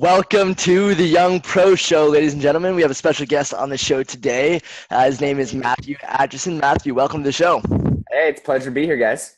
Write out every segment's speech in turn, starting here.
Welcome to the Young Pro Show, ladies and gentlemen. We have a special guest on the show today. His name is Matthew Aitchison. Matthew, welcome to the show. Hey, it's a pleasure to be here, guys.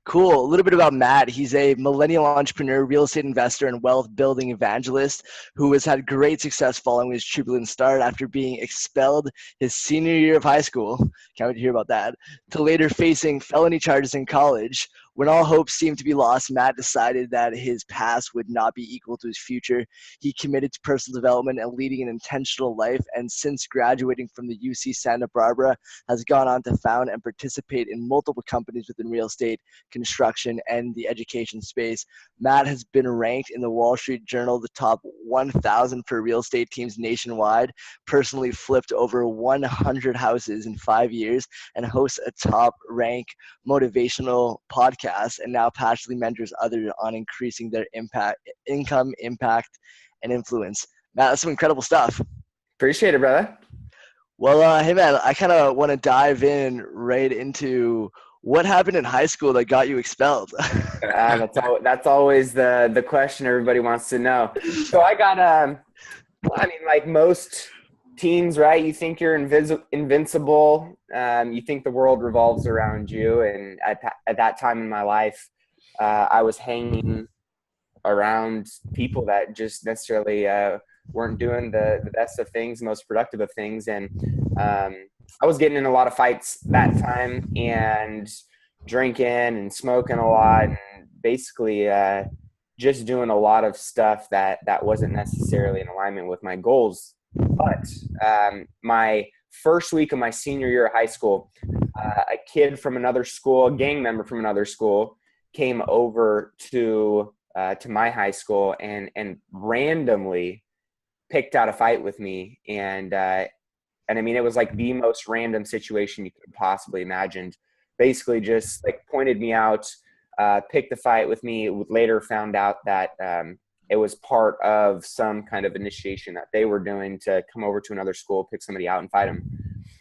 Cool. A little bit about Matt. He's a millennial entrepreneur, real estate investor, and wealth building evangelist who has had great success following his turbulent start after being expelled his senior year of high school. Can't wait to hear about that. To later facing felony charges in college. When all hope seemed to be lost, Matt decided that his past would not be equal to his future. He committed to personal development and leading an intentional life, and since graduating from the UC Santa Barbara, has gone on to found and participate in multiple companies within real estate, construction, and the education space. Matt has been ranked in the Wall Street Journal the top 1,000 for real estate teams nationwide, personally flipped over 100 houses in 5 years, and hosts a top-rank motivational podcast, and now passionately mentors others on increasing their income, impact, and influence. Matt, that's some incredible stuff. Appreciate it, brother. Well, hey man, I kind of want to dive in right into what happened in high school that got you expelled. That's always the question everybody wants to know. So I got, like most teens, right? You think you're invincible. You think the world revolves around you. And at that time in my life, I was hanging around people that just necessarily weren't doing the best of things, most productive of things. And I was getting in a lot of fights that time and drinking and smoking a lot and basically just doing a lot of stuff that wasn't necessarily in alignment with my goals. But my first week of my senior year of high school, a kid from another school, a gang member from another school, came over to my high school and randomly picked out a fight with me. And I mean, it was like the most random situation you could possibly imagine. Basically just like pointed me out, picked the fight with me. Later found out that it was part of some kind of initiation that they were doing to come over to another school, pick somebody out and fight him.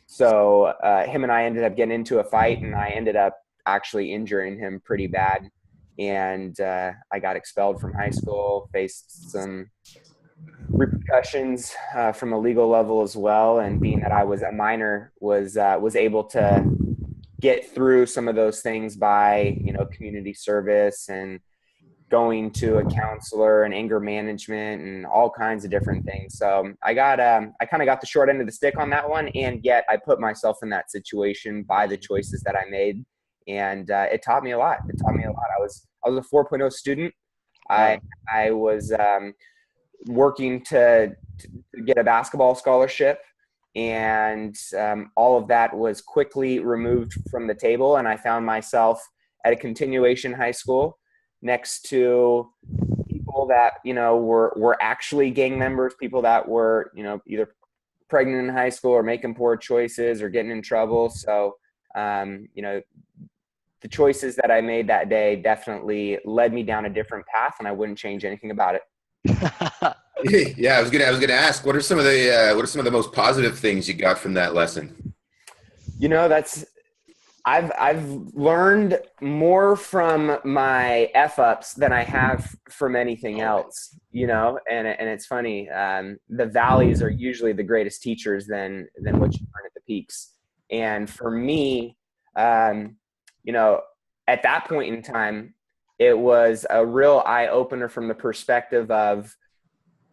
So him and I ended up getting into a fight, and I ended up actually injuring him pretty bad. And I got expelled from high school, faced some repercussions from a legal level as well. And being that I was a minor, was able to get through some of those things by, community service and going to a counselor and anger management and all kinds of different things. So I kind of got the short end of the stick on that one. And yet I put myself in that situation by the choices that I made. And it taught me a lot. I was a 4.0 student. I was working to get a basketball scholarship, and all of that was quickly removed from the table. And I found myself at a continuation high school next to people that, were actually gang members, people that were, either pregnant in high school or making poor choices or getting in trouble. So, the choices that I made that day definitely led me down a different path, and I wouldn't change anything about it. Yeah, I was gonna ask, what are some of the most positive things you got from that lesson? I've learned more from my F-ups than I have from anything else, and it's funny. The valleys are usually the greatest teachers than what you learn at the peaks. And for me, at that point in time, it was a real eye opener from the perspective of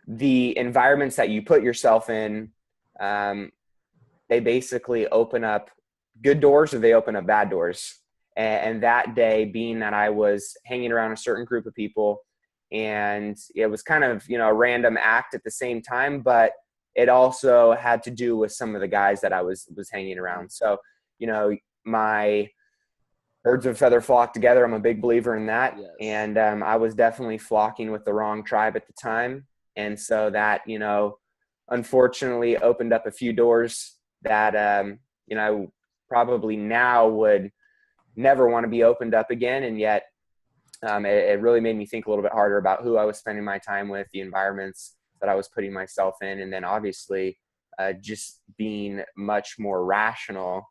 the environments that you put yourself in. They basically open up good doors or they open up bad doors. And that day, being that I was hanging around a certain group of people, and it was kind of, a random act at the same time, but it also had to do with some of the guys that I was hanging around. So, my birds of a feather flock together. I'm a big believer in that. Yes. And I was definitely flocking with the wrong tribe at the time. And so that, unfortunately opened up a few doors that, I probably now would never want to be opened up again. And yet it really made me think a little bit harder about who I was spending my time with, the environments that I was putting myself in. And then obviously just being much more rational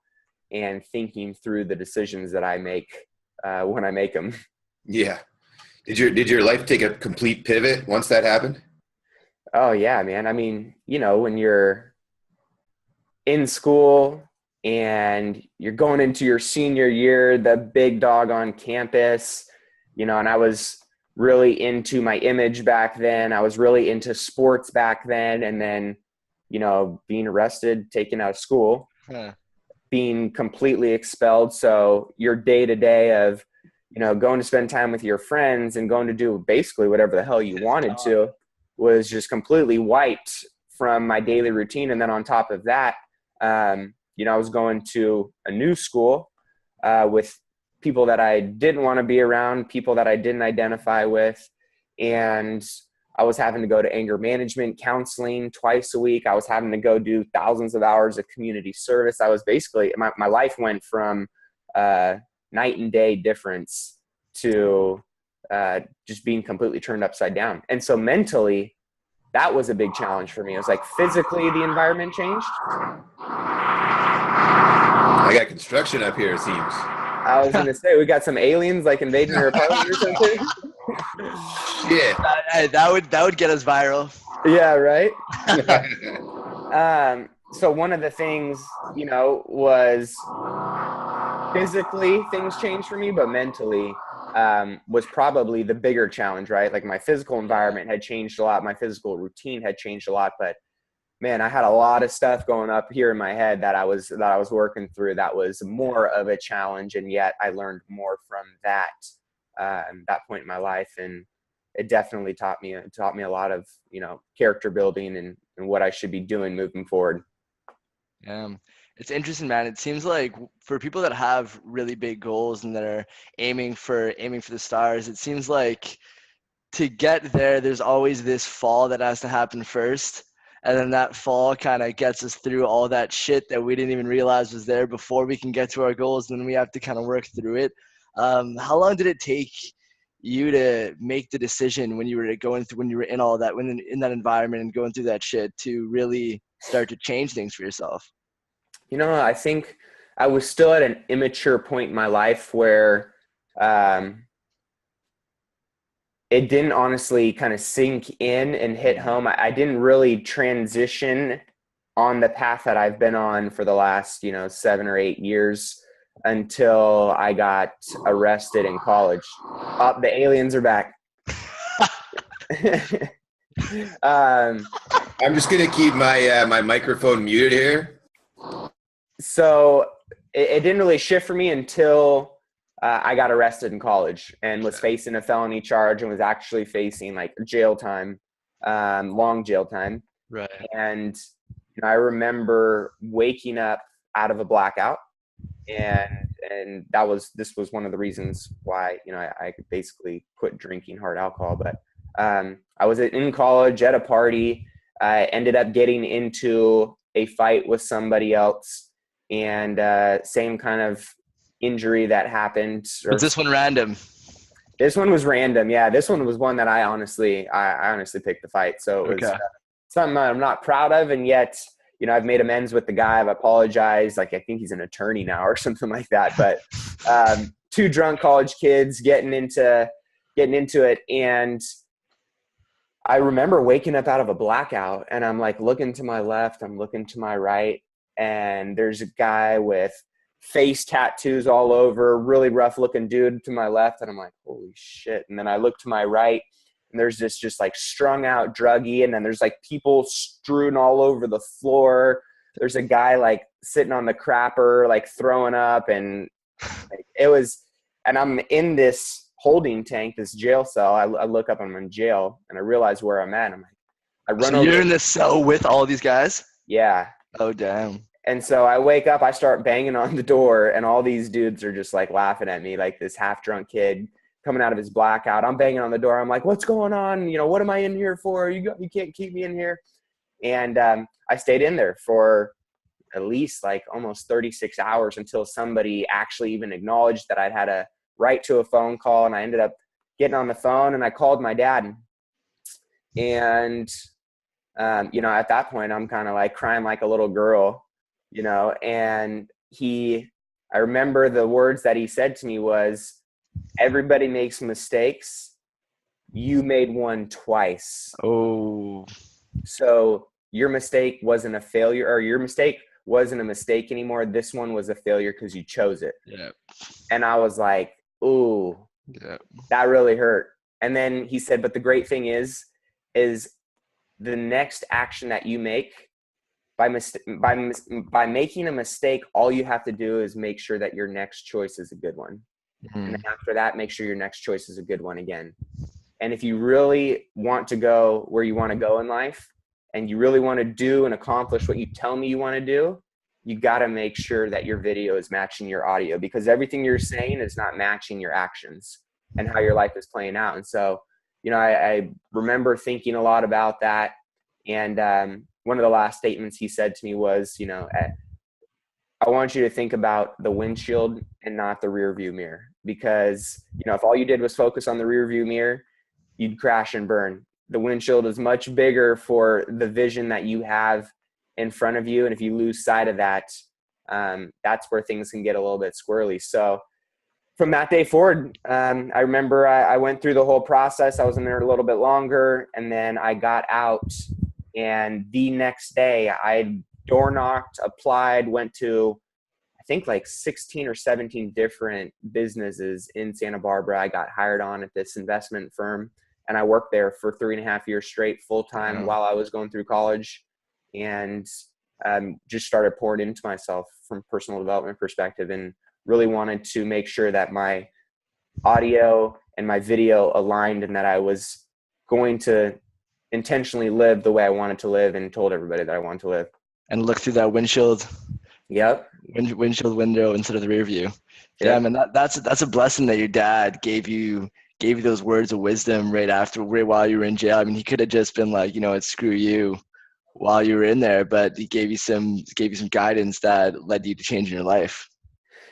and thinking through the decisions that I make when I make them. Yeah. Did your life take a complete pivot once that happened? Oh yeah, man. I mean, when you're in school and you're going into your senior year, the big dog on campus, and I was really into my image back then. I was really into sports back then. And then, being arrested, taken out of school, being completely expelled. So your day to day of, going to spend time with your friends and going to do basically whatever the hell you wanted to was just completely wiped from my daily routine. And then on top of that, I was going to a new school with people that I didn't want to be around, people that I didn't identify with. And I was having to go to anger management counseling twice a week. I was having to go do thousands of hours of community service. I was basically, my life went from night and day difference to just being completely turned upside down. And so mentally, that was a big challenge for me. It was like physically the environment changed. I got construction up here, it seems. I was going to say, we got some aliens like invading your apartment or something. Yeah. That would get us viral. Yeah, right? So one of the things, was physically things changed for me, but mentally was probably the bigger challenge, right? Like my physical environment had changed a lot. My physical routine had changed a lot, but man, I had a lot of stuff going up here in my head that I was working through. That was more of a challenge. And yet I learned more from that point in my life. And it definitely taught me a lot of, character building and what I should be doing moving forward. Yeah. It's interesting, man. It seems like for people that have really big goals and that are aiming for the stars, it seems like to get there, there's always this fall that has to happen first. And then that fall kind of gets us through all that shit that we didn't even realize was there before we can get to our goals. And then we have to kind of work through it. How long did it take you to make the decision when you were in all that, when in that environment and going through that shit to really start to change things for yourself? I think I was still at an immature point in my life where it didn't honestly kind of sink in and hit home. I didn't really transition on the path that I've been on for the last, 7 or 8 years until I got arrested in college. Oh, the aliens are back. I'm just going to keep my my microphone muted here. So it didn't really shift for me until I got arrested in college and was facing a felony charge and was actually facing like jail time, long jail time. Right. And I remember waking up out of a blackout, and this was one of the reasons why I could basically quit drinking hard alcohol. But I was in college at a party. I ended up getting into a fight with somebody else, and same kind of injury that happened. Was this one random? This one was random. Yeah, this one was one that I honestly picked the fight. So it was something I'm not proud of, and yet I've made amends with the guy. I've apologized. Like I think he's an attorney now or something like that. But two drunk college kids getting into it, and I remember waking up out of a blackout, and I'm like looking to my left, I'm looking to my right, and there's a guy with face tattoos all over, really rough looking dude to my left. And I'm like, holy shit. And then I look to my right, and there's this just like strung out druggie. And then there's like people strewn all over the floor. There's a guy like sitting on the crapper, like throwing up. And like, and I'm in this holding tank, this jail cell. I look up, I'm in jail, and I realize where I'm at. I'm like, I run over. You're in this cell with all these guys? Yeah. Oh, damn. And so I wake up, I start banging on the door, and all these dudes are just like laughing at me, like this half drunk kid coming out of his blackout. I'm banging on the door. I'm like, what's going on? What am I in here for? You can't keep me in here. And I stayed in there for at least like almost 36 hours until somebody actually even acknowledged that I'd had a right to a phone call. And I ended up getting on the phone, and I called my dad. And, at that point, I'm kind of like crying like a little girl. And I remember the words that he said to me was, everybody makes mistakes. You made one twice. Oh. So your mistake wasn't a failure, or your mistake wasn't a mistake anymore. This one was a failure because you chose it. Yeah. And I was like, ooh, Yeah. that really hurt. And then he said, but the great thing is the next action that you make, by making a mistake, all you have to do is make sure that your next choice is a good one. And then after that, make sure your next choice is a good one again. And if you really want to go where you want to go in life, and you really want to do and accomplish what you tell me you want to do, you got to make sure that your video is matching your audio, because everything you're saying is not matching your actions and how your life is playing out. And so, I remember thinking a lot about that. And one of the last statements he said to me was, I want you to think about the windshield and not the rear view mirror, because, if all you did was focus on the rear view mirror, you'd crash and burn. The windshield is much bigger for the vision that you have in front of you. And if you lose sight of that, that's where things can get a little bit squirrely. So from that day forward, I remember I went through the whole process. I was in there a little bit longer, and then I got out. And the next day I door knocked, applied, went to, I think, like 16 or 17 different businesses in Santa Barbara. I got hired on at this investment firm, and I worked there for 3.5 years straight, full time, while I was going through college, and just started pouring into myself from a personal development perspective, and really wanted to make sure that my audio and my video aligned, and that I was going to intentionally live the way I wanted to live, and told everybody that I wanted to live. And look through that windshield. Yep. Windshield window instead of the rear view. Yeah, man, that's a blessing that your dad gave you those words of wisdom right while you were in jail. I mean, he could have just been like, it's screw you while you were in there, but he gave you some guidance that led you to changing your life.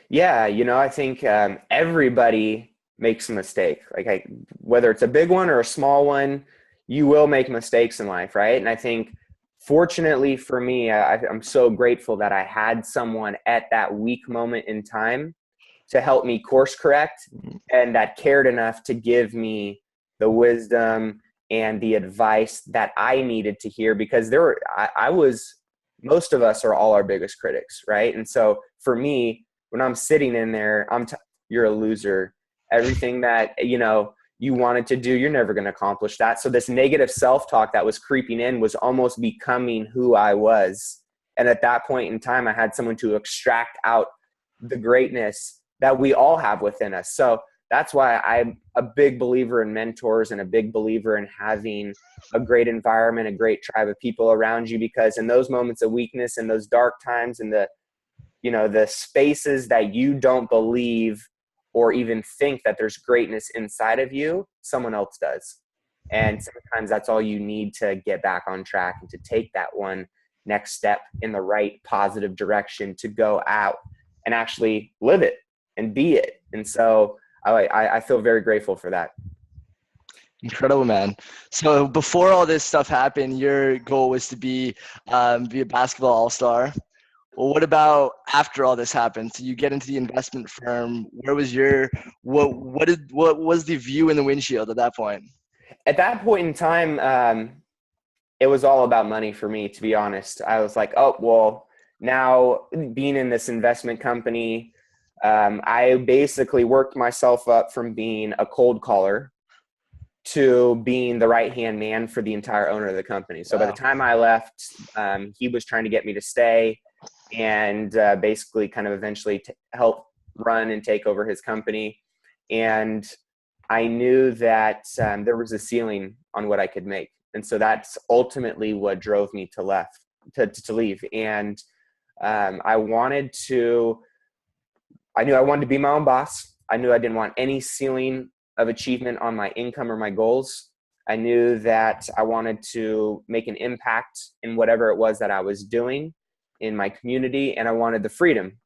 Yeah, I think everybody makes a mistake. Like, whether it's a big one or a small one, you will make mistakes in life, right? And I think, fortunately for me, I'm so grateful that I had someone at that weak moment in time to help me course correct, and that cared enough to give me the wisdom and the advice that I needed to hear, because most of us are all our biggest critics, right? And so for me, when I'm sitting in there, you're a loser. Everything that, you wanted to do, you're never going to accomplish that. So this negative self-talk that was creeping in was almost becoming who I was. And at that point in time, I had someone to extract out the greatness that we all have within us. So that's why I'm a big believer in mentors, and a big believer in having a great environment, a great tribe of people around you, because in those moments of weakness, in those dark times, in the spaces that you don't believe or even think that there's greatness inside of you, someone else does. And sometimes that's all you need to get back on track, and to take that one next step in the right positive direction, to go out and actually live it and be it. And so I feel very grateful for that. Incredible, man. So before all this stuff happened, your goal was to be a basketball all-star. Well, what about after all this happened? So you get into the investment firm. Where was what was the view in the windshield at that point? At that point in time, it was all about money for me, to be honest. I was like, oh, well, now being in this investment company, I basically worked myself up from being a cold caller to being the right-hand man for the entire owner of the company. So By the time I left, he was trying to get me to stay, and basically kind of eventually help run and take over his company. And I knew that there was a ceiling on what I could make. And so that's ultimately what drove me to leave. And I knew I wanted to be my own boss. I knew I didn't want any ceiling of achievement on my income or my goals. I knew that I wanted to make an impact in whatever it was that I was doing in my community, and I wanted the freedom.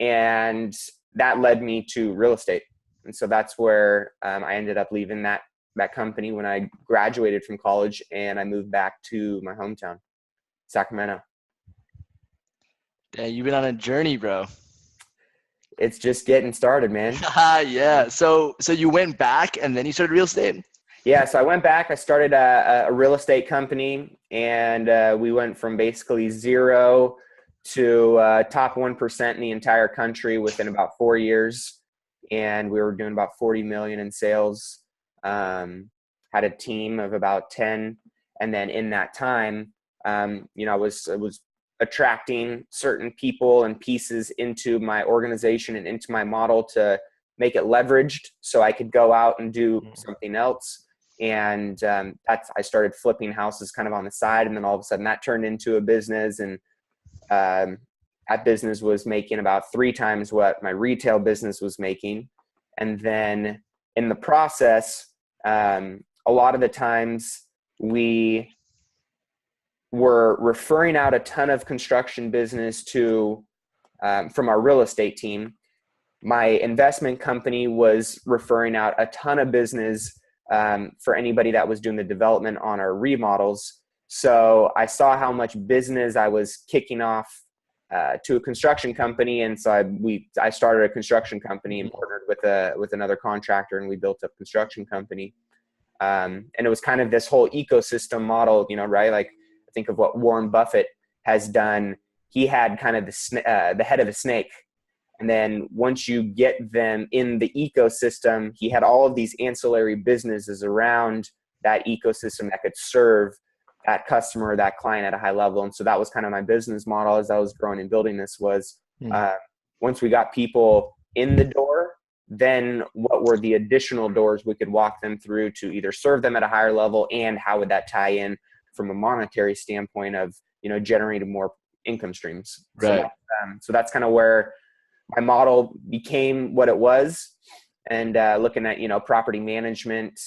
And that led me to real estate. And so that's where I ended up leaving that company when I graduated from college, and I moved back to my hometown, Sacramento. Yeah, you've been on a journey, bro. It's just getting started, man. Yeah. So you went back and then you started real estate? Yeah, so I went back. I started a real estate company, and we went from basically zero to top 1% in the entire country within about 4 years. And we were doing about 40 million in sales. Had a team of about 10. And then in that time, I was attracting certain people and pieces into my organization and into my model to make it leveraged so I could go out and do something else. And I started flipping houses kind of on the side. And then all of a sudden that turned into a business. And that business was making about 3 times what my retail business was making. And then in the process, a lot of the times we were referring out a ton of construction business to from our real estate team. My investment company was referring out a ton of business for anybody that was doing the development on our remodels. So I saw how much business I was kicking off to a construction company, and so I started a construction company and partnered with another contractor, and we built a construction company. And it was kind of this whole ecosystem model, right? Like, think of what Warren Buffett has done. He had kind of the head of a snake. And then once you get them in the ecosystem, he had all of these ancillary businesses around that ecosystem that could serve that customer, that client at a high level. And so that was kind of my business model as I was growing and building this was once we got people in the door, then what were the additional doors we could walk them through to either serve them at a higher level, and how would that tie in from a monetary standpoint of, generating more income streams. Right. So that's kind of where my model became what it was. And looking at, property management,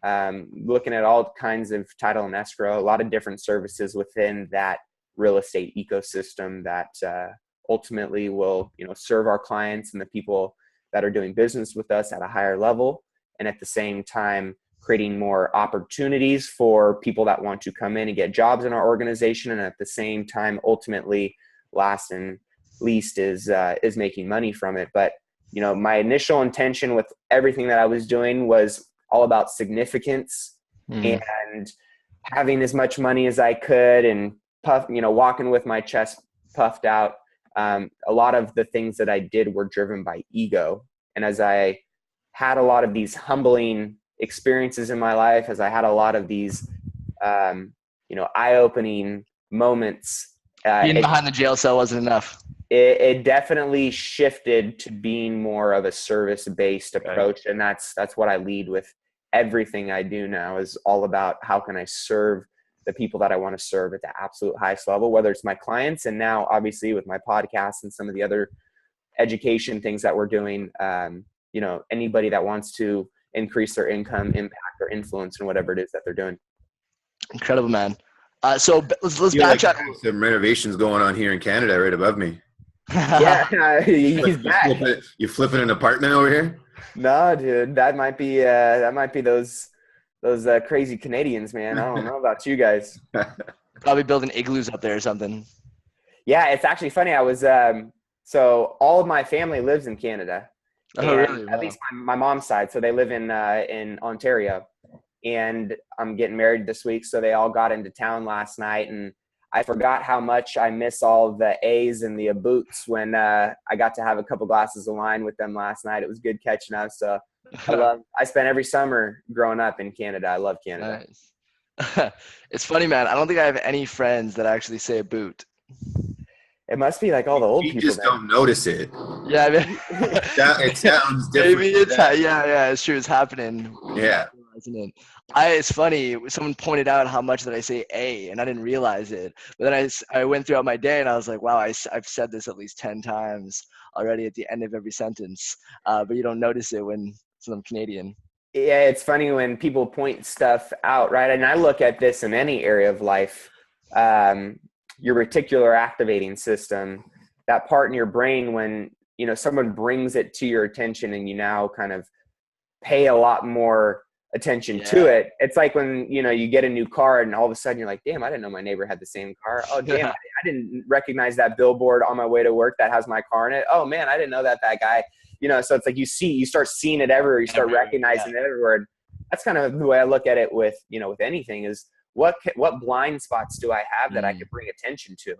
looking at all kinds of title and escrow, a lot of different services within that real estate ecosystem that ultimately will, serve our clients and the people that are doing business with us at a higher level. And at the same time, creating more opportunities for people that want to come in and get jobs in our organization. And at the same time, ultimately, last and least is making money from it. But, my initial intention with everything that I was doing was all about significance and having as much money as I could and walking with my chest puffed out. A lot of the things that I did were driven by ego. And as I had a lot of these humbling experiences in my life, as I had a lot of these, eye-opening moments. Being behind the jail cell wasn't enough. It definitely shifted to being more of a service-based approach. Right. And that's what I lead with. Everything I do now is all about how can I serve the people that I want to serve at the absolute highest level, whether it's my clients, and now obviously with my podcast and some of the other education things that we're doing, anybody that wants to increase their income, impact, or influence in whatever it is that they're doing. Incredible, man. So let's backtrack. Like some renovations going on here in Canada right above me. Yeah, he's back. You flipping an apartment over here? No, dude, that might be those crazy Canadians, man. I don't know about you guys. Probably building igloos up there or something. Yeah, it's actually funny. I was so all of my family lives in Canada. Oh, really? Wow. At least my mom's side. So they live in Ontario, and I'm getting married this week. So they all got into town last night, and I forgot how much I miss all the A's and the boots when I got to have a couple glasses of wine with them last night. It was good catching up. So I spent every summer growing up in Canada. I love Canada. Nice. It's funny, man. I don't think I have any friends that actually say a boot. It must be like all the old people. You just don't notice it. Yeah, I mean, it sounds different. Maybe it's it's true. It's happening. Yeah. It's funny. Someone pointed out how much that I say a, and I didn't realize it. But then I went throughout my day, and I was like, wow, I've said this at least 10 times already at the end of every sentence. But you don't notice it when I'm Canadian. Yeah, it's funny when people point stuff out, right? And I look at this in any area of life. Your reticular activating system, that part in your brain when, someone brings it to your attention and you now kind of pay a lot more attention to it. It's like when, you get a new car and all of a sudden you're like, damn, I didn't know my neighbor had the same car. Oh, damn, I didn't recognize that billboard on my way to work that has my car in it. Oh man, I didn't know that guy, so it's like you start seeing it everywhere. You start recognizing it everywhere. that's kind of the way I look at it with, with anything is what blind spots do I have that I could bring attention to?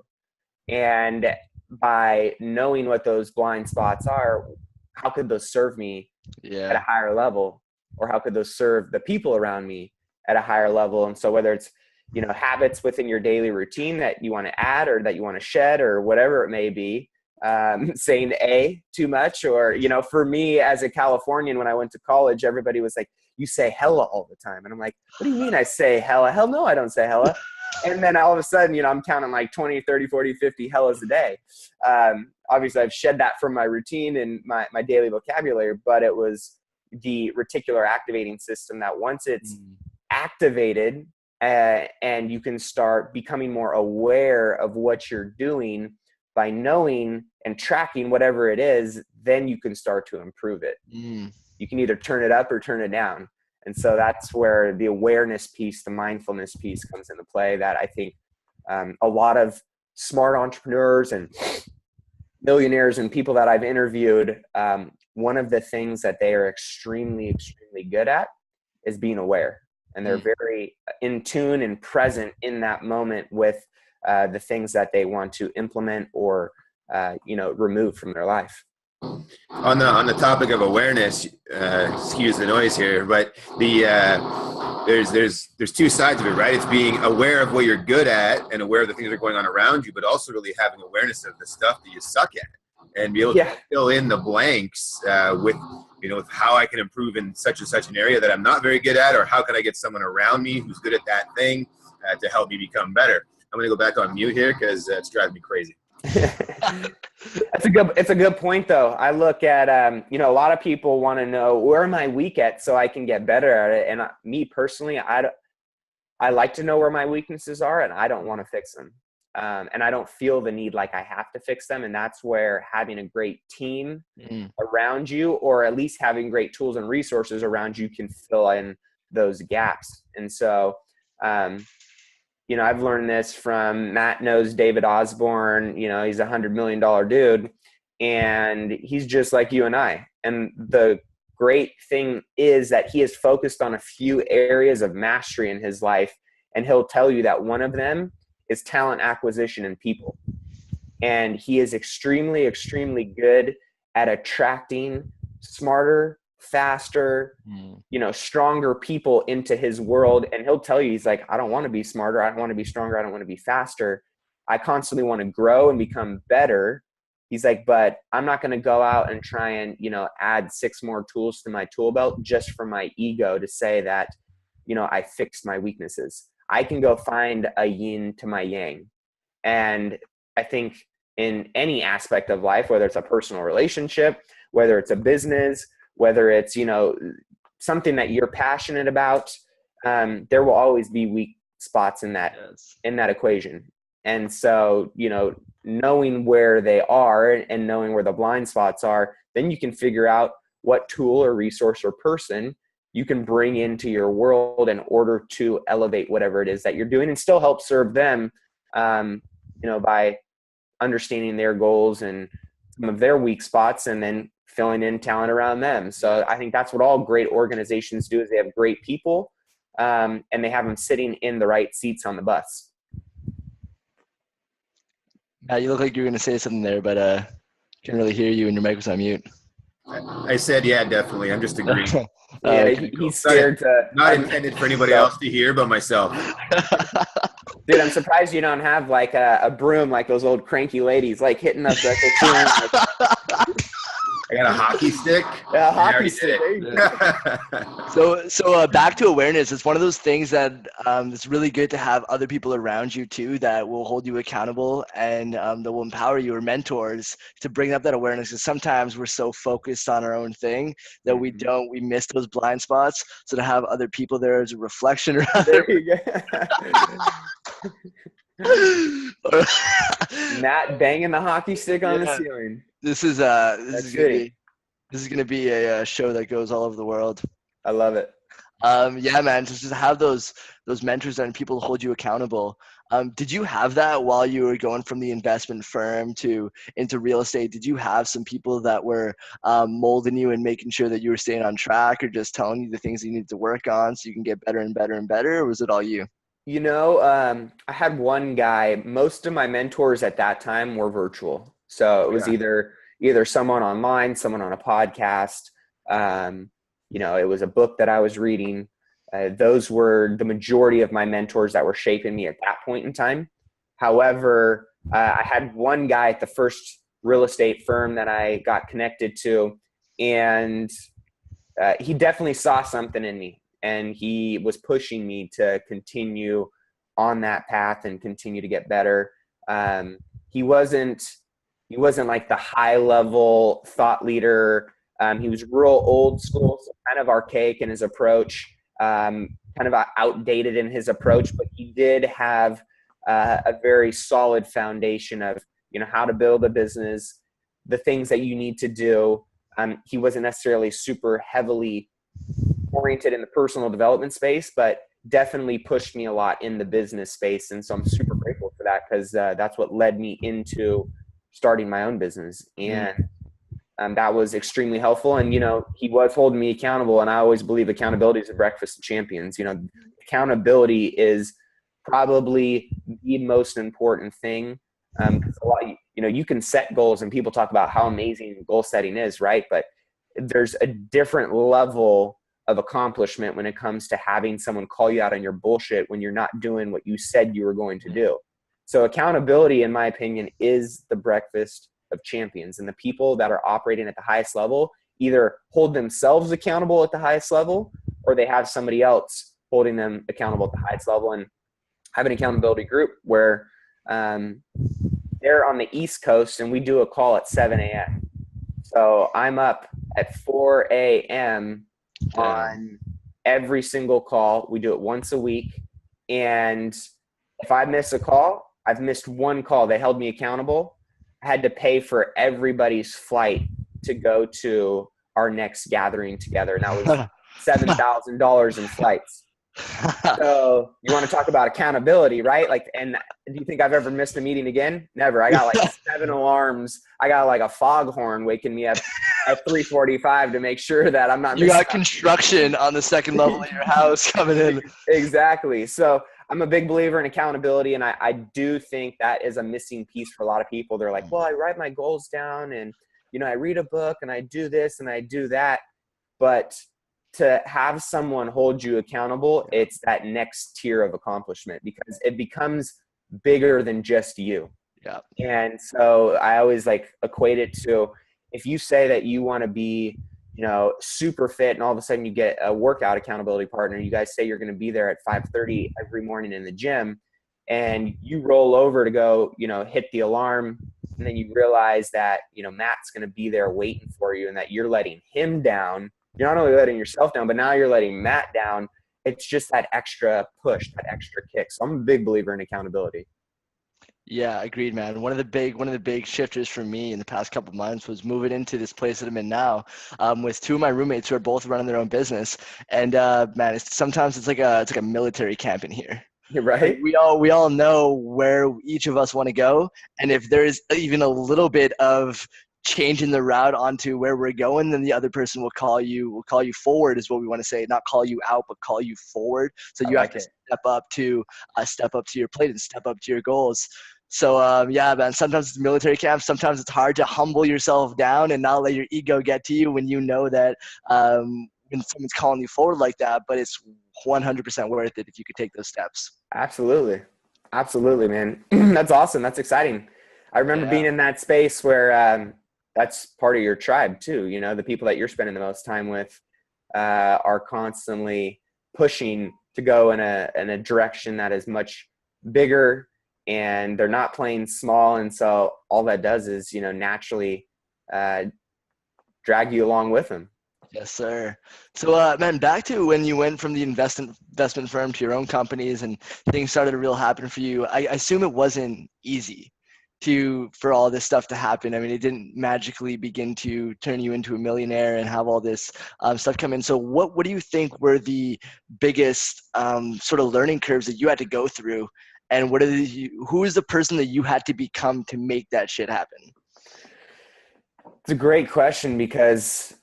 And by knowing what those blind spots are, how could those serve me at a higher level? Or how could those serve the people around me at a higher level? And so whether it's, habits within your daily routine that you want to add or that you want to shed or whatever it may be, saying too much, or, for me as a Californian, when I went to college, everybody was like, you say hella all the time. And I'm like, what do you mean I say hella? Hell no, I don't say hella. And then all of a sudden, I'm counting like 20, 30, 40, 50 hellas a day. Obviously I've shed that from my routine and my daily vocabulary, but it was the reticular activating system that once it's activated, and you can start becoming more aware of what you're doing by knowing and tracking whatever it is, then you can start to improve it. You can either turn it up or turn it down. And so that's where the awareness piece, the mindfulness piece comes into play, that I think a lot of smart entrepreneurs and millionaires and people that I've interviewed, one of the things that they are extremely, extremely good at is being aware. And they're very in tune and present in that moment with the things that they want to implement or, remove from their life. On the topic of awareness, excuse the noise here, but there's two sides of it, right? It's being aware of what you're good at and aware of the things that are going on around you, but also really having awareness of the stuff that you suck at and be able to fill in the blanks with how I can improve in such and such an area that I'm not very good at, or how can I get someone around me who's good at that thing to help me become better. I'm going to go back on mute here because it's driving me crazy. It's a good point though. I look at, a lot of people want to know, where am I weak at so I can get better at it? And me personally, I like to know where my weaknesses are, and I don't want to fix them. And I don't feel the need like I have to fix them. And that's where having a great team around you, or at least having great tools and resources around you, can fill in those gaps. And so, I've learned this from Matt knows David Osborne. He's $100 million dude, and he's just like you and I. And the great thing is that he is focused on a few areas of mastery in his life. And he'll tell you that one of them is talent acquisition and people. And he is extremely, extremely good at attracting smarter, faster, stronger people into his world. And he'll tell you, he's like, I don't want to be smarter. I don't want to be stronger. I don't want to be faster. I constantly want to grow and become better. He's like, but I'm not going to go out and try and, add 6 more tools to my tool belt just for my ego to say that, I fixed my weaknesses. I can go find a yin to my yang. And I think in any aspect of life, whether it's a personal relationship, whether it's a business, whether it's, something that you're passionate about, there will always be weak spots in that, in that equation. And so, knowing where they are and knowing where the blind spots are, then you can figure out what tool or resource or person you can bring into your world in order to elevate whatever it is that you're doing and still help serve them, by understanding their goals and some of their weak spots, and then filling in talent around them. So I think that's what all great organizations do, is they have great people, and they have them sitting in the right seats on the bus. Matt, you look like you were going to say something there, but can't really hear you and your mic was on mute. I said, yeah, definitely. I'm just agreeing. He's scared to. Not intended for anybody else to hear but myself. Dude, I'm surprised you don't have like a broom like those old cranky ladies, like hitting up the ceiling. I got a hockey stick. Yeah, hockey stick. So back to awareness. It's one of those things that it's really good to have other people around you too that will hold you accountable and that will empower you, or mentors, to bring up that awareness. Because sometimes we're so focused on our own thing that we miss those blind spots. So to have other people there as a reflection around there you go. Matt banging the hocky stick on the ceiling. This is gonna be a show that goes all over the world. I love it. Yeah, man, just to have those mentors and people hold you accountable. Did you have that while you were going from the investment firm into real estate? Did you have some people that were molding you and making sure that you were staying on track, or just telling you the things you needed to work on so you can get better and better and better? Or was it all you? I had one guy. Most of my mentors at that time were virtual. So it was either someone online, someone on a podcast. It was a book that I was reading. Those were the majority of my mentors that were shaping me at that point in time. However, I had one guy at the first real estate firm that I got connected to, and he definitely saw something in me, and he was pushing me to continue on that path and continue to get better. He wasn't like the high level thought leader. He was real old school, so kind of archaic in his approach, kind of outdated in his approach, but he did have a very solid foundation of, how to build a business, the things that you need to do. He wasn't necessarily super heavily oriented in the personal development space, but definitely pushed me a lot in the business space. And so I'm super grateful for that, because that's what led me into starting my own business. And that was extremely helpful. And, he was holding me accountable. And I always believe accountability is the breakfast of champions. Accountability is probably the most important thing. Because a lot, you can set goals, and people talk about how amazing goal setting is, right? But there's a different level of accomplishment when it comes to having someone call you out on your bullshit when you're not doing what you said you were going to do. So accountability, in my opinion, is the breakfast of champions. And the people that are operating at the highest level either hold themselves accountable at the highest level, or they have somebody else holding them accountable at the highest level. And I have an accountability group where they're on the East Coast, and we do a call at 7 a.m. So I'm up at 4 a.m. on every single call. We do it once a week. And if I miss a call, I've missed one call. They held me accountable. I had to pay for everybody's flight to go to our next gathering together. And that was $7,000 in flights. So you want to talk about accountability, right? And do you think I've ever missed a meeting again? Never. I got 7 alarms. I got a foghorn waking me up at 3:45 to make sure that I'm not missing. You got construction on the second level of your house coming in. Exactly. So I'm a big believer in accountability, and I do think that is a missing piece for a lot of people. They're like, well, I write my goals down, and I read a book, and I do this and I do that. But to have someone hold you accountable, it's that next tier of accomplishment, because it becomes bigger than just you. Yeah. And so I always equate it to, if you say that you want to be, super fit, and all of a sudden you get a workout accountability partner, you guys say you're going to be there at 5:30 every morning in the gym, and you roll over to go, hit the alarm, and then you realize that, Matt's going to be there waiting for you, and that you're letting him down. You're not only letting yourself down, but now you're letting Matt down. It's just that extra push, that extra kick. So I'm a big believer in accountability. Yeah, agreed, man. One of the big shifters for me in the past couple of months was moving into this place that I'm in now, with two of my roommates who are both running their own business. And man, sometimes it's like a military camp in here. You're right. We all know where each of us want to go, and if there's even a little bit of changing the route onto where we're going, then the other person will call you forward, is what we want to say. Not call you out, but call you forward. So you have to step up to your plate and step up to your goals. So yeah, man, sometimes it's military camp. Sometimes it's hard to humble yourself down and not let your ego get to you when you know that when someone's calling you forward like that, but it's 100% worth it if you could take those steps. Absolutely, man. That's awesome. That's exciting. I remember being in that space where that's part of your tribe too. The people that you're spending the most time with are constantly pushing to go in a direction that is much bigger, and they're not playing small. And so all that does is, naturally drag you along with them. Yes, sir. So, man, back to when you went from the investment firm to your own companies and things started to really happen for you. I assume it wasn't easy for all this stuff to happen. I mean, it didn't magically begin to turn you into a millionaire and have all this stuff come in. So what do you think were the biggest sort of learning curves that you had to go through? and who is the person that you had to become to make that shit happen? It's a great question, because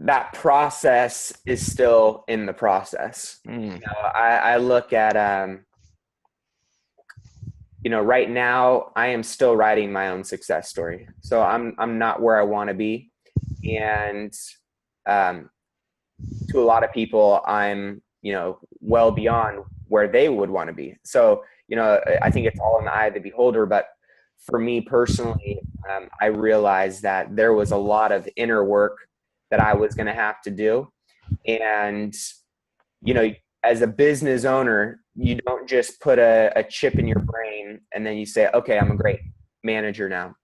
that process is still in the process. I look at, right now I am still writing my own success story. So I'm not where I want to be. And to a lot of people, I'm, well beyond where they would want to be. So, I think it's all in the eye of the beholder. But for me personally, I realized that there was a lot of inner work that I was going to have to do. And, as a business owner, you don't just put a chip in your brain and then you say, okay, I'm a great manager now.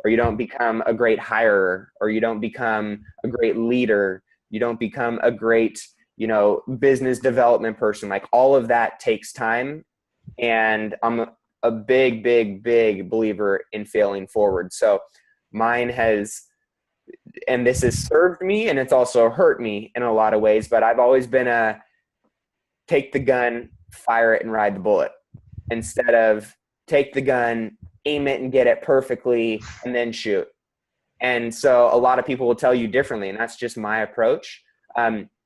Or you don't become a great hirer, or you don't become a great leader. You don't become a great, business development person. Like, all of that takes time. And I'm a big, big, big believer in failing forward. So mine has, and this has served me, and it's also hurt me in a lot of ways, but I've always been a take the gun, fire it, and ride the bullet, instead of take the gun, aim it and get it perfectly, and then shoot. And so a lot of people will tell you differently, and that's just my approach.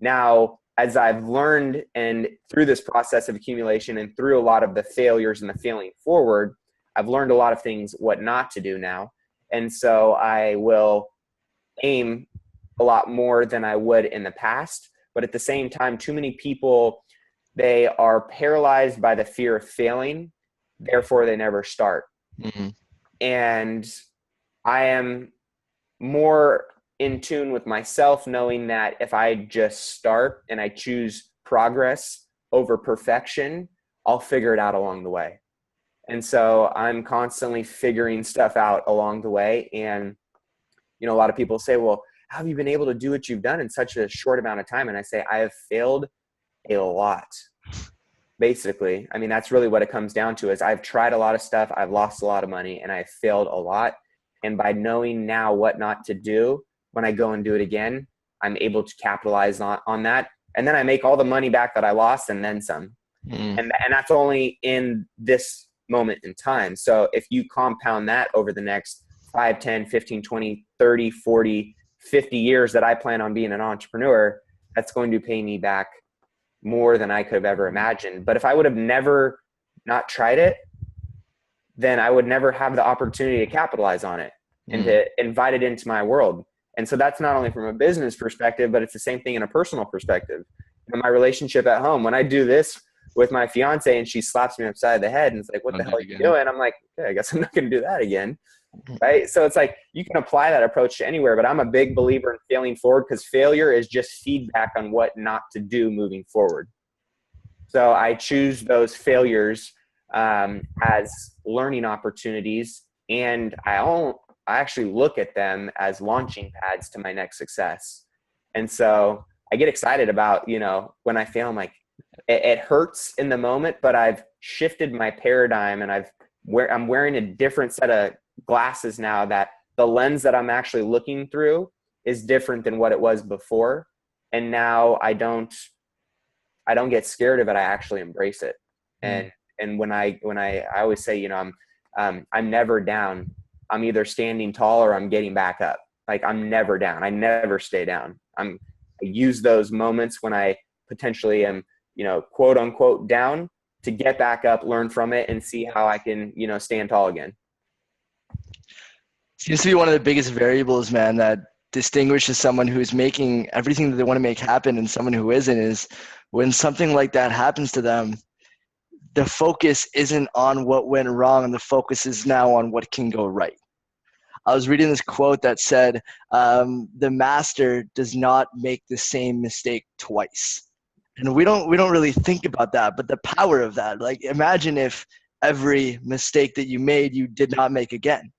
Now, as I've learned, and through this process of accumulation and through a lot of the failures and the failing forward, I've learned a lot of things, what not to do now. And so I will aim a lot more than I would in the past. But at the same time, too many people, they are paralyzed by the fear of failing. Therefore, they never start. Mm-hmm. And I am more in tune with myself, knowing that if I just start and I choose progress over perfection, I'll figure it out along the way. And so I'm constantly figuring stuff out along the way. And, a lot of people say, well, how have you been able to do what you've done in such a short amount of time? And I say, I have failed a lot. Basically, I mean, that's really what it comes down to, is I've tried a lot of stuff. I've lost a lot of money, and I've failed a lot. And by knowing now what not to do, when I go and do it again, I'm able to capitalize on that. And then I make all the money back that I lost and then some. And that's only in this moment in time. So if you compound that over the next 5, 10, 15, 20, 30, 40, 50 years that I plan on being an entrepreneur, that's going to pay me back more than I could have ever imagined. But if I would have never not tried it, then I would never have the opportunity to capitalize on it and to invite it into my world. And so that's not only from a business perspective, but it's the same thing in a personal perspective. In my relationship at home, when I do this with my fiance and she slaps me upside the head and it's like, what the hell are you doing? I'm like, okay, I guess I'm not going to do that again. Right. So it's like, you can apply that approach to anywhere, but I'm a big believer in failing forward, because failure is just feedback on what not to do moving forward. So I choose those failures as learning opportunities, and I actually look at them as launching pads to my next success. And so I get excited about, when I fail, I'm like, it hurts in the moment, but I've shifted my paradigm, and I'm wearing a different set of glasses now, that the lens that I'm actually looking through is different than what it was before. And now I don't get scared of it. I actually embrace it. And when I always say, I'm never down. I'm either standing tall or I'm getting back up. Like, I'm never down. I never stay down. I use those moments when I potentially am, quote unquote down, to get back up, learn from it, and see how I can, stand tall again. Seems to be one of the biggest variables, man, that distinguishes someone who's making everything that they want to make happen and someone who isn't, is when something like that happens to them, the focus isn't on what went wrong, and the focus is now on what can go right. I was reading this quote that said, the master does not make the same mistake twice. And we don't really think about that, but the power of that, like, imagine if every mistake that you made, you did not make again.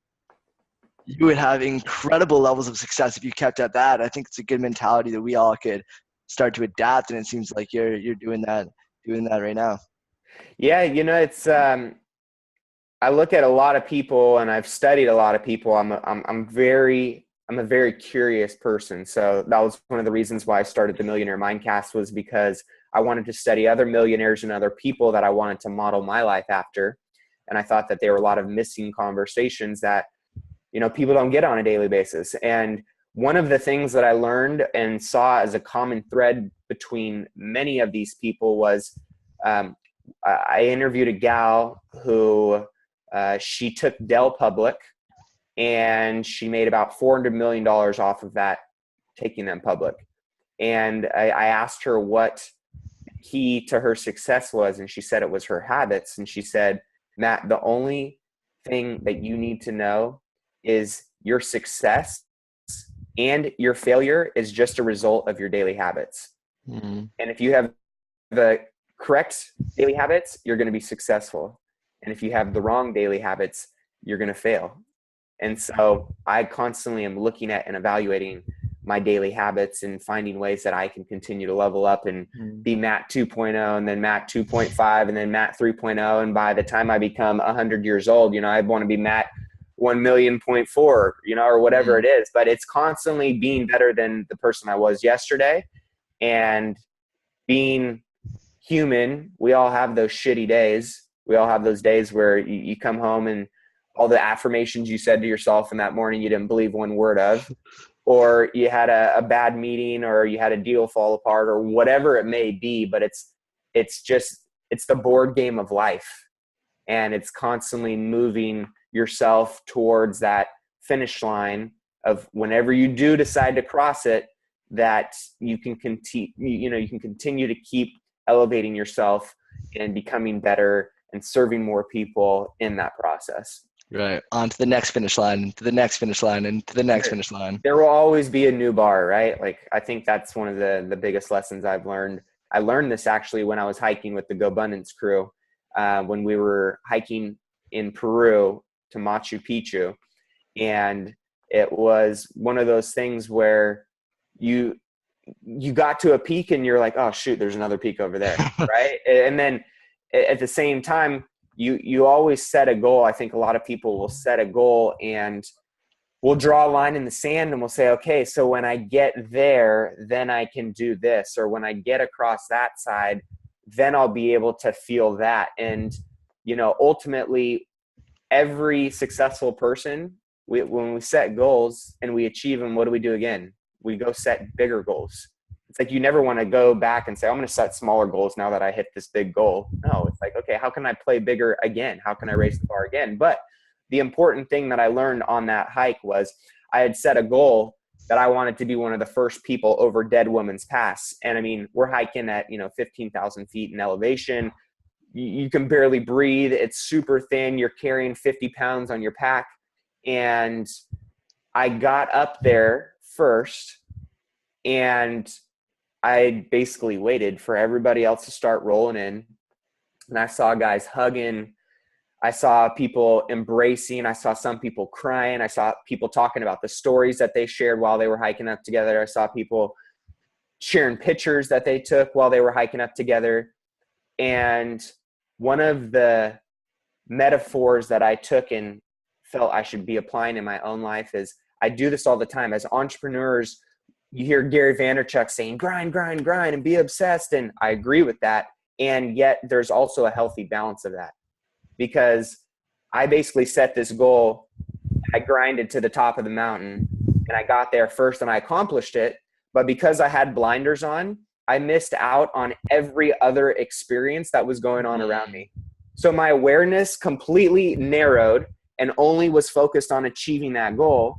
You would have incredible levels of success if you kept at that. I think it's a good mentality that we all could start to adapt, and it seems like you're doing that right now. Yeah, it's I look at a lot of people, and I've studied a lot of people. I'm a very curious person. So that was one of the reasons why I started the Millionaire Mindcast, was because I wanted to study other millionaires and other people that I wanted to model my life after. And I thought that there were a lot of missing conversations that, people don't get on a daily basis. And one of the things that I learned and saw as a common thread between many of these people was, I interviewed a gal who, she took Dell public, and she made about $400 million off of that, taking them public. And I asked her what key to her success was, and she said it was her habits. And she said, Matt, the only thing that you need to know is your success and your failure is just a result of your daily habits. Mm-hmm. And if you have the correct daily habits, you're going to be successful. And if you have the wrong daily habits, you're going to fail. And so I constantly am looking at and evaluating my daily habits and finding ways that I can continue to level up and be Matt 2.0 and then Matt 2.5 and then Matt 3.0. And by the time I become 100 years old, I want to be Matt 1,000,000.4, or whatever it is. But it's constantly being better than the person I was yesterday. And being human, we all have those shitty days. We all have those days where you come home and all the affirmations you said to yourself in that morning, you didn't believe one word of, or you had a bad meeting, or you had a deal fall apart, or whatever it may be. But it's the board game of life. And it's constantly moving yourself towards that finish line of whenever you do decide to cross it, that you can continue to keep elevating yourself and becoming better and serving more people in that process. Right. On to the next finish line, to the next finish line, and to the next finish line. There will always be a new bar, right? Like, I think that's one of the biggest lessons I've learned. I learned this actually when I was hiking with the GoBundance crew, when we were hiking in Peru to Machu Picchu. And it was one of those things where you got to a peak and you're like, oh shoot, there's another peak over there. Right. And then at the same time, you always set a goal. I think a lot of people will set a goal and we'll draw a line in the sand and we'll say, okay, so when I get there, then I can do this. Or when I get across that side, then I'll be able to feel that. And, ultimately every successful person, when we set goals and we achieve them, what do we do again? We go set bigger goals. It's like you never want to go back and say, I'm going to set smaller goals now that I hit this big goal. No, it's like, okay, how can I play bigger again? How can I raise the bar again? But the important thing that I learned on that hike was I had set a goal that I wanted to be one of the first people over Dead Woman's Pass. And I mean, we're hiking at, 15,000 feet in elevation. You can barely breathe. It's super thin. You're carrying 50 pounds on your pack. And I got up there first, and I basically waited for everybody else to start rolling in. And I saw guys hugging. I saw people embracing. I saw some people crying. I saw people talking about the stories that they shared while they were hiking up together. I saw people sharing pictures that they took while they were hiking up together. And one of the metaphors that I took and felt I should be applying in my own life is, I do this all the time. As entrepreneurs, you hear Gary Vaynerchuk saying, grind, grind, grind, and be obsessed. And I agree with that. And yet there's also a healthy balance of that, because I basically set this goal. I grinded to the top of the mountain and I got there first and I accomplished it. But because I had blinders on, I missed out on every other experience that was going on around me. So my awareness completely narrowed and only was focused on achieving that goal.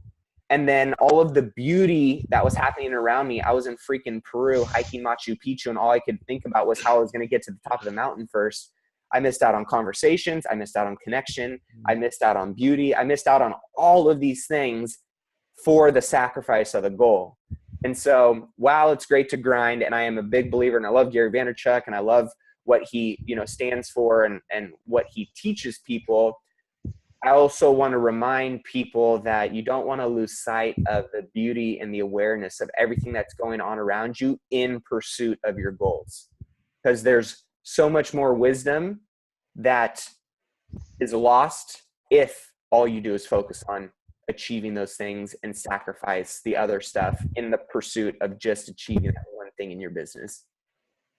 And then all of the beauty that was happening around me, I was in freaking Peru hiking Machu Picchu, and all I could think about was how I was going to get to the top of the mountain first. I missed out on conversations. I missed out on connection. I missed out on beauty. I missed out on all of these things for the sacrifice of the goal. And so while it's great to grind, and I am a big believer, and I love Gary Vaynerchuk, and I love what he stands for and what he teaches people, I also want to remind people that you don't want to lose sight of the beauty and the awareness of everything that's going on around you in pursuit of your goals. Because there's so much more wisdom that is lost if all you do is focus on achieving those things and sacrifice the other stuff in the pursuit of just achieving that one thing in your business.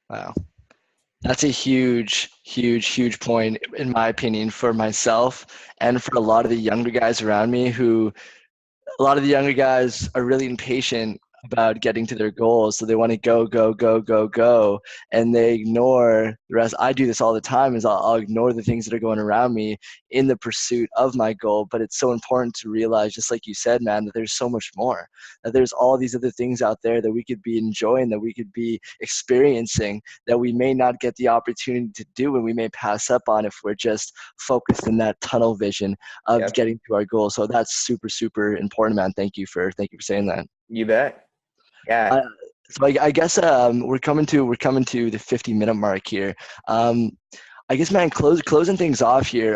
Wow. That's a huge, huge, huge point, in my opinion, for myself and for a lot of the younger guys around me who a lot of the younger guys are really impatient about getting to their goals. So they want to go, go, go, go, go. And they ignore the rest. I do this all the time is I'll ignore the things that are going around me in the pursuit of my goal. But it's so important to realize, just like you said, man, that there's so much more, that there's all these other things out there that we could be enjoying, that we could be experiencing, that we may not get the opportunity to do and we may pass up on if we're just focused in that tunnel vision of Yep. getting to our goal. So that's super, super important, man. Thank you for saying that. You bet. Yeah. So I guess we're coming to the 50-minute mark here. I guess, man, closing things off here.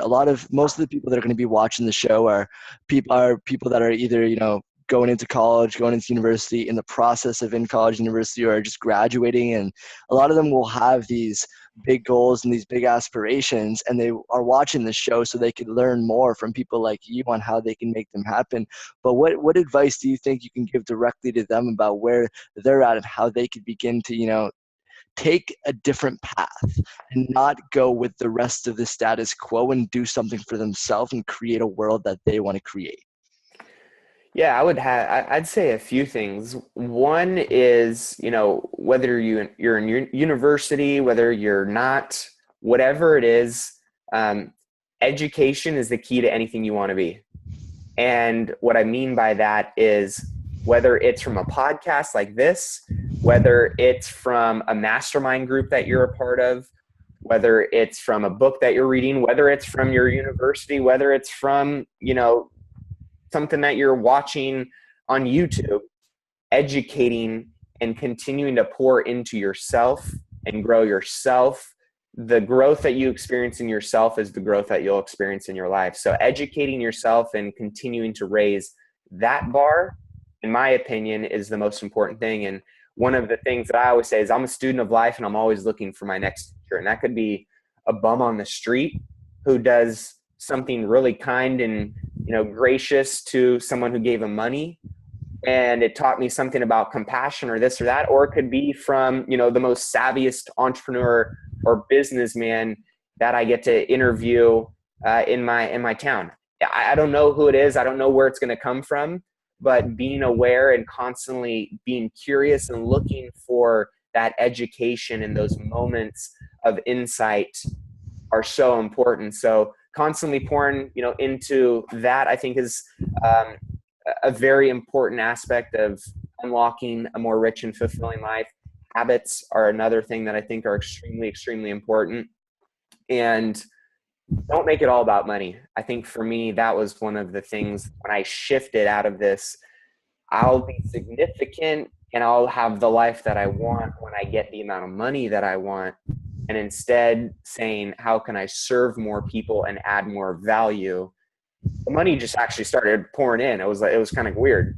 Most of the people that are going to be watching the show are people that are either, you know, going into college, going into university, in the process of in college, university, or just graduating. And a lot of them will have these big goals and these big aspirations, and they are watching the show so they can learn more from people like you on how they can make them happen. But what advice do you think you can give directly to them about where they're at and how they could begin to, you know, take a different path and not go with the rest of the status quo and do something for themselves and create a world that they want to create? Yeah, I'd say a few things. One is, you know, whether you're in university, whether you're not, whatever it is, education is the key to anything you want to be. And what I mean by that is whether it's from a podcast like this, whether it's from a mastermind group that you're a part of, whether it's from a book that you're reading, whether it's from your university, whether it's from, you know, something that you're watching on YouTube, educating and continuing to pour into yourself and grow yourself. The growth that you experience in yourself is the growth that you'll experience in your life. So educating yourself and continuing to raise that bar, in my opinion, is the most important thing. And one of the things that I always say is I'm a student of life and I'm always looking for my next teacher. And that could be a bum on the street who does something really kind and, you know, gracious to someone who gave him money, and it taught me something about compassion or this or that. Or it could be from, you know, the most savviest entrepreneur or businessman that I get to interview in my town. I don't know who it is. I don't know where it's going to come from, but being aware and constantly being curious and looking for that education and those moments of insight are so important. So constantly pouring, you know, into that, I think is a very important aspect of unlocking a more rich and fulfilling life. Habits are another thing that I think are extremely, extremely important. And don't make it all about money. I think for me, that was one of the things when I shifted out of this, I'll be significant and I'll have the life that I want when I get the amount of money that I want. And instead saying, how can I serve more people and add more value? The money just actually started pouring in. It was kind of weird.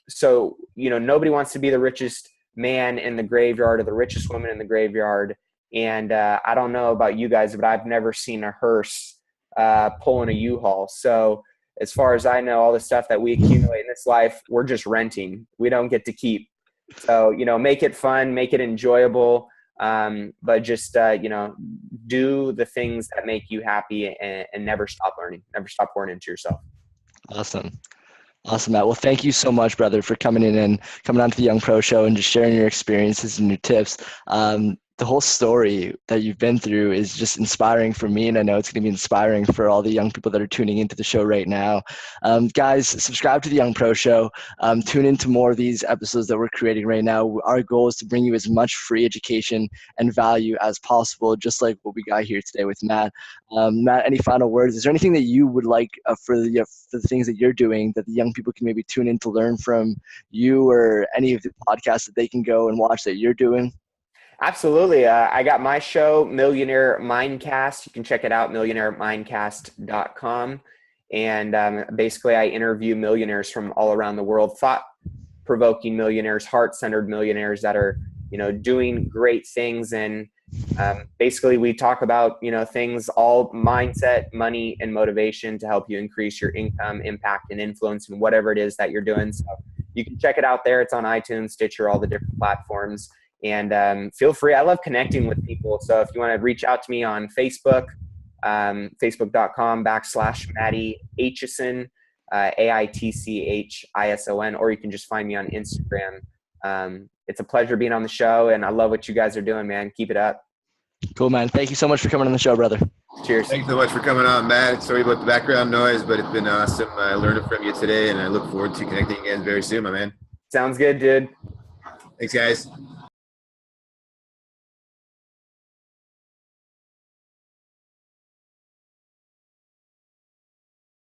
So, you know, nobody wants to be the richest man in the graveyard or the richest woman in the graveyard. And I don't know about you guys, but I've never seen a hearse pulling a U-Haul. So as far as I know, all the stuff that we accumulate in this life, we're just renting. We don't get to keep. So, you know, make it fun, make it enjoyable. But just, you know, do the things that make you happy and never stop learning, never stop pouring into yourself. Awesome, Matt. Well, thank you so much, brother, for coming in and coming on to the Young Pro Show and just sharing your experiences and your tips. The whole story that you've been through is just inspiring for me, and I know it's going to be inspiring for all the young people that are tuning into the show right now. Guys, subscribe to the Young Pro Show. Tune into more of these episodes that we're creating right now. Our goal is to bring you as much free education and value as possible, just like what we got here today with Matt. Matt, any final words? Is there anything that you would like for the things that you're doing that the young people can maybe tune in to learn from you, or any of the podcasts that they can go and watch that you're doing? Absolutely. I got my show, Millionaire Mindcast. You can check it out, millionairemindcast.com. And basically, I interview millionaires from all around the world, thought-provoking millionaires, heart-centered millionaires that are, you know, doing great things. And basically, we talk about, you know, things, all mindset, money, and motivation to help you increase your income, impact, and influence in whatever it is that you're doing. So you can check it out there. It's on iTunes, Stitcher, all the different platforms. And feel free. I love connecting with people. So if you want to reach out to me on Facebook, facebook.com/Matt Aitchison, AITCHISON, or you can just find me on Instagram. It's a pleasure being on the show, and I love what you guys are doing, man. Keep it up. Cool, man. Thank you so much for coming on the show, brother. Cheers. Thanks so much for coming on, Matt. Sorry about the background noise, but it's been awesome learning from you today, and I look forward to connecting again very soon, my man. Sounds good, dude. Thanks, guys.